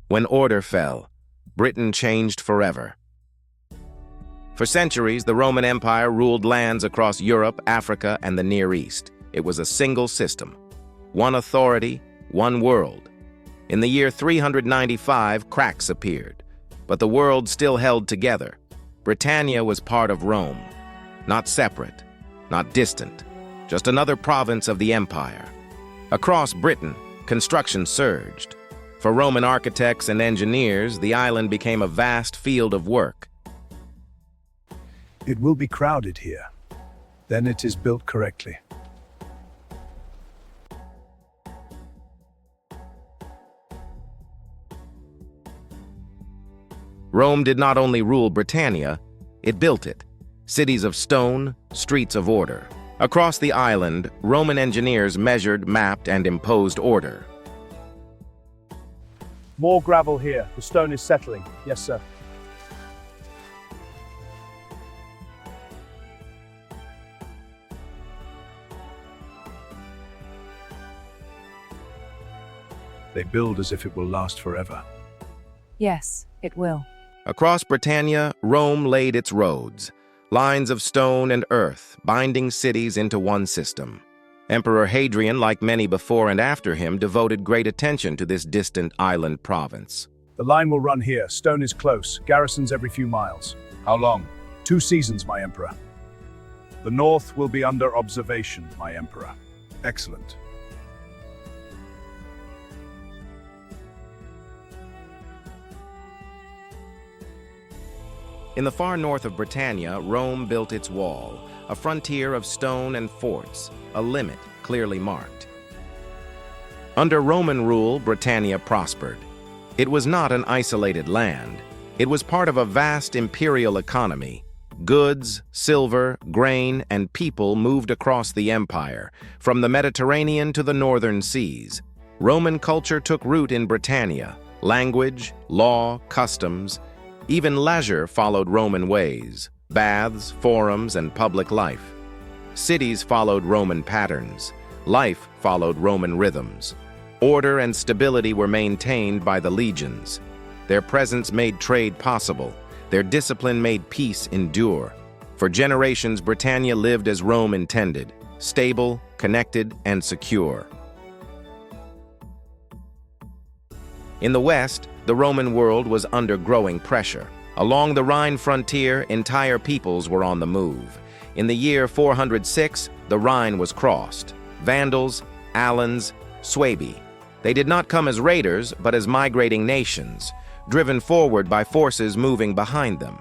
When order fell, Britain changed forever. For centuries, the Roman Empire ruled lands across Europe, Africa, and the Near East. It was a single system. One authority, one world. In the year 395, cracks appeared, but the world still held together. Britannia was part of Rome, not separate, not distant, just another province of the empire. Across Britain, construction surged. For Roman architects and engineers, the island became a vast field of work. It will be crowded here. Then it is built correctly. Rome did not only rule Britannia, it built it. Cities of stone, streets of order. Across the island, Roman engineers measured, mapped, and imposed order. More gravel here. The stone is settling. Yes, sir. They build as if it will last forever. Yes, it will. Across Britannia, Rome laid its roads, lines of stone and earth, binding cities into one system. Emperor Hadrian, like many before and after him, devoted great attention to this distant island province. The line will run here. Stone is close. Garrisons every few miles. How long? 2 seasons, my emperor. The north will be under observation, my emperor. Excellent. In the far north of Britannia, Rome built its wall, a frontier of stone and forts, a limit clearly marked. Under Roman rule, Britannia prospered. It was not an isolated land. It was part of a vast imperial economy. Goods, silver, grain, and people moved across the empire, from the Mediterranean to the northern seas. Roman culture took root in Britannia. Language, law, customs, even leisure followed Roman ways. Baths, forums, and public life. Cities followed Roman patterns. Life followed Roman rhythms. Order and stability were maintained by the legions. Their presence made trade possible. Their discipline made peace endure. For generations, Britannia lived as Rome intended, stable, connected, and secure. In the West, the Roman world was under growing pressure. Along the Rhine frontier, entire peoples were on the move. In the year 406, the Rhine was crossed. Vandals, Alans, Suebi. They did not come as raiders, but as migrating nations, driven forward by forces moving behind them.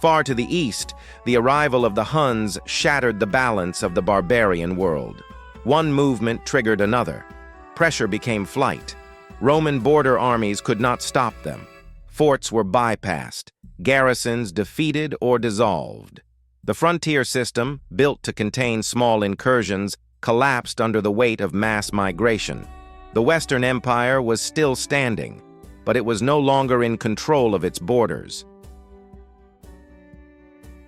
Far to the east, the arrival of the Huns shattered the balance of the barbarian world. One movement triggered another. Pressure became flight. Roman border armies could not stop them. Forts were bypassed, garrisons defeated or dissolved. The frontier system, built to contain small incursions, collapsed under the weight of mass migration. The Western Empire was still standing, but it was no longer in control of its borders.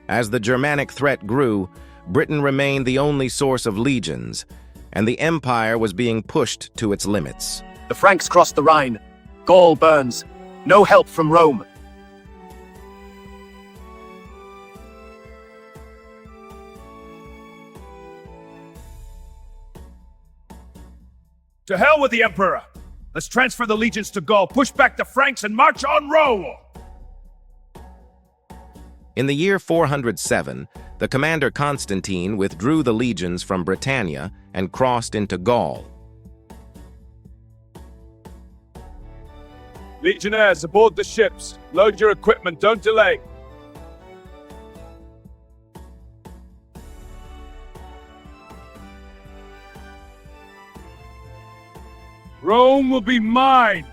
As the Germanic threat grew, Britain remained the only source of legions, and the empire was being pushed to its limits. The Franks crossed the Rhine. Gaul burns. No help from Rome. To hell with the emperor! Let's transfer the legions to Gaul, push back the Franks, and march on Rome! In the year 407, the commander Constantine withdrew the legions from Britannia and crossed into Gaul. Legionnaires, aboard the ships. Load your equipment, don't delay. Rome will be mine!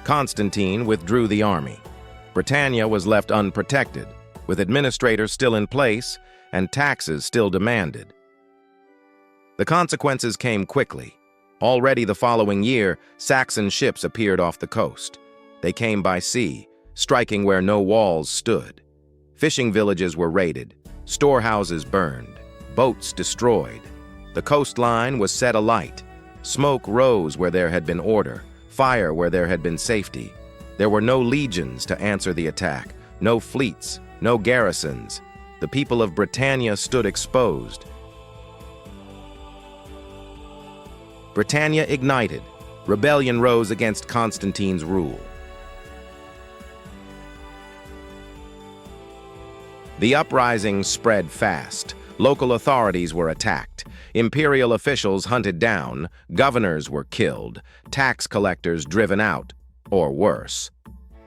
Constantine withdrew the army. Britannia was left unprotected, with administrators still in place and taxes still demanded. The consequences came quickly. Already the following year, Saxon ships appeared off the coast. They came by sea, striking where no walls stood. Fishing villages were raided, storehouses burned, boats destroyed. The coastline was set alight. Smoke rose where there had been order, fire where there had been safety. There were no legions to answer the attack, no fleets, no garrisons. The people of Britannia stood exposed. Britannia ignited. Rebellion rose against Constantine's rule. The uprising spread fast. Local authorities were attacked. Imperial officials hunted down. Governors were killed. Tax collectors driven out, or worse.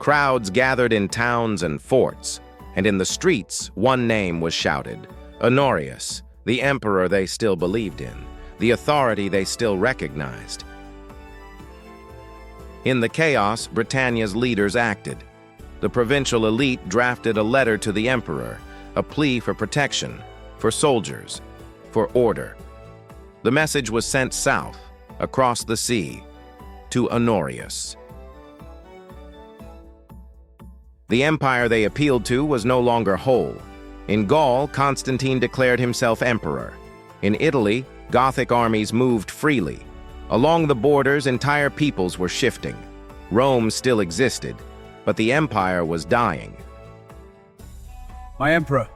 Crowds gathered in towns and forts, and in the streets, one name was shouted: Honorius, the emperor they still believed in, the authority they still recognized. In the chaos, Britannia's leaders acted. The provincial elite drafted a letter to the emperor, a plea for protection, for soldiers, for order. The message was sent south, across the sea, to Honorius. The empire they appealed to was no longer whole. In Gaul, Constantine declared himself emperor. In Italy, Gothic armies moved freely. Along the borders, entire peoples were shifting. Rome still existed, but the empire was dying. My Emperor,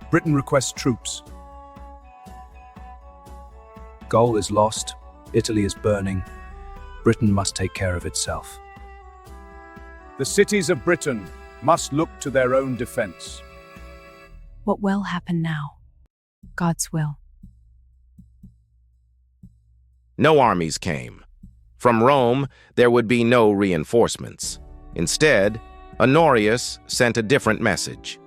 Britain requests troops. Gaul is lost. Italy is burning. Britain must take care of itself. The cities of Britain must look to their own defense. What will happen now? God's will. No armies came. From Rome, there would be no reinforcements. Instead, Honorius sent a different message.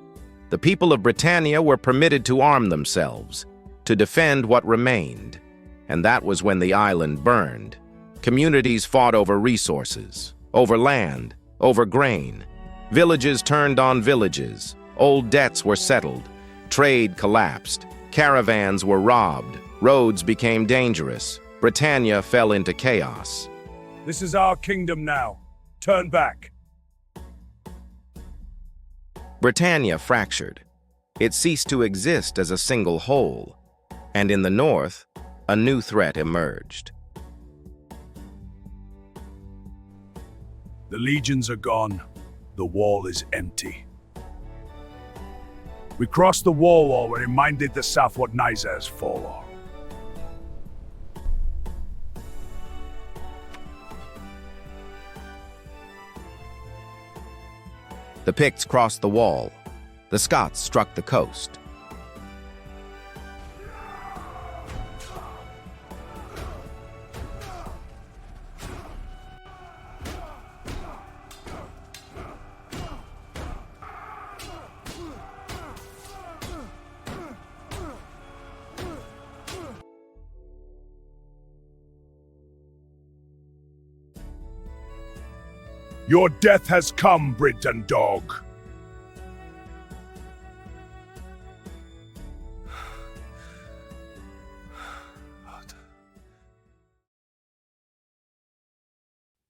The people of Britannia were permitted to arm themselves, to defend what remained. And that was when the island burned. Communities fought over resources, over land, over grain. Villages turned on villages. Old debts were settled. Trade collapsed. Caravans were robbed. Roads became dangerous. Britannia fell into chaos. This is our kingdom now. Turn back. Britannia fractured. It ceased to exist as a single whole. And in the north, a new threat emerged. The legions are gone. The wall is empty. We crossed the wall and reminded the south what Niza has fallen. The Picts crossed the wall. The Scots struck the coast. Your death has come, Britain dog.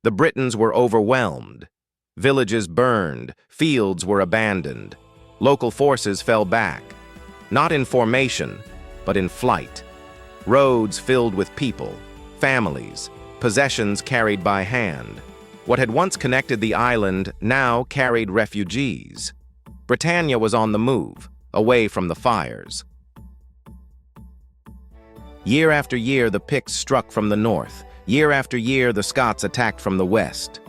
The Britons were overwhelmed. Villages burned, fields were abandoned. Local forces fell back, not in formation, but in flight. Roads filled with people, families, possessions carried by hand. What had once connected the island now carried refugees. Britannia was on the move, away from the fires. Year after year, the Picts struck from the north. Year after year, the Scots attacked from the west.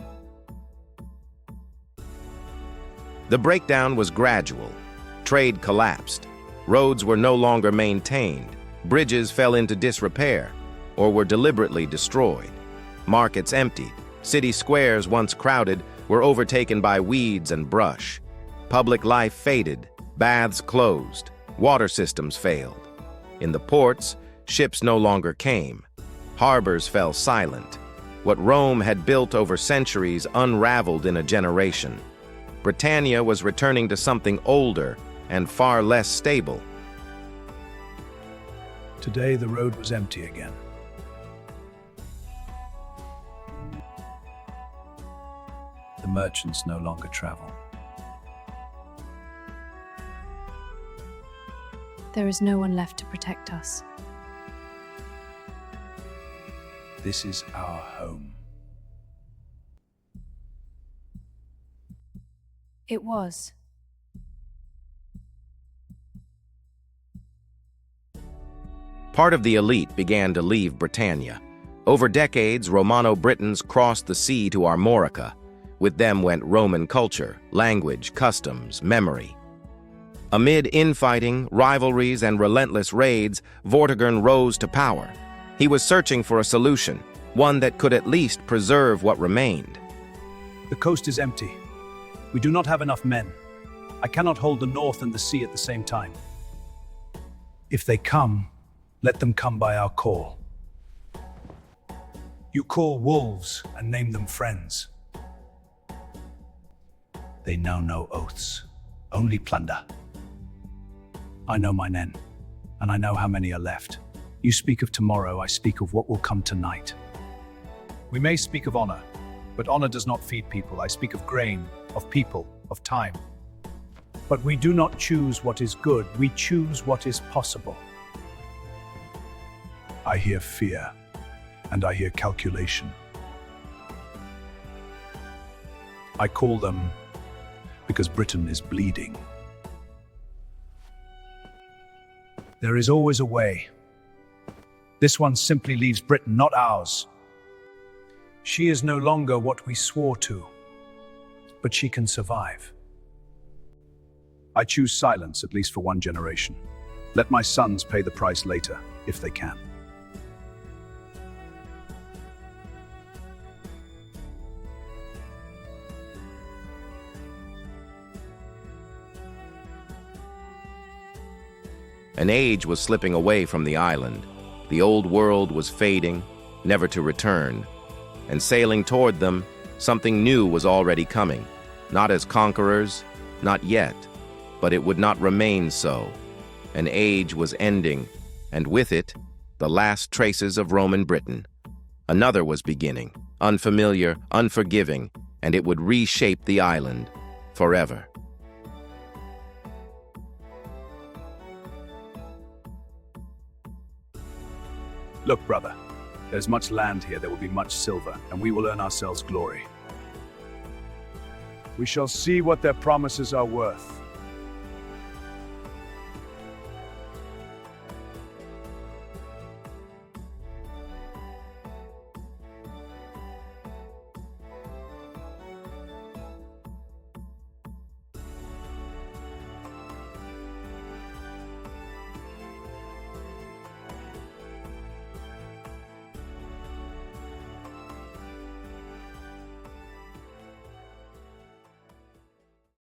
The breakdown was gradual. Trade collapsed. Roads were no longer maintained. Bridges fell into disrepair or were deliberately destroyed. Markets emptied. City squares, once crowded, were overtaken by weeds and brush. Public life faded. Baths closed. Water systems failed. In the ports, ships no longer came. Harbors fell silent. What Rome had built over centuries unraveled in a generation. Britannia was returning to something older and far less stable. Today the road was empty again. The merchants no longer travel. There is no one left to protect us. This is our home. It was. Part of the elite began to leave Britannia. Over decades, Romano-Britons crossed the sea to Armorica. With them went Roman culture, language, customs, memory. Amid infighting, rivalries, and relentless raids, Vortigern rose to power. He was searching for a solution, one that could at least preserve what remained. The coast is empty. We do not have enough men. I cannot hold the north and the sea at the same time. If they come, let them come by our call. You call wolves and name them friends. They now know oaths, only plunder. I know my men, and I know how many are left. You speak of tomorrow, I speak of what will come tonight. We may speak of honor, but honor does not feed people. I speak of grain, of people, of time. But we do not choose what is good, we choose what is possible. I hear fear, and I hear calculation. I call them because Britain is bleeding. There is always a way. This one simply leaves Britain, not ours. She is no longer what we swore to, but she can survive. I choose silence, at least for one generation. Let my sons pay the price later, if they can. An age was slipping away from the island. The old world was fading, never to return. And sailing toward them, something new was already coming. Not as conquerors, not yet, but it would not remain so. An age was ending, and with it, the last traces of Roman Britain. Another was beginning, unfamiliar, unforgiving, and it would reshape the island forever. Look, brother, there's much land here, there will be much silver, and we will earn ourselves glory. We shall see what their promises are worth.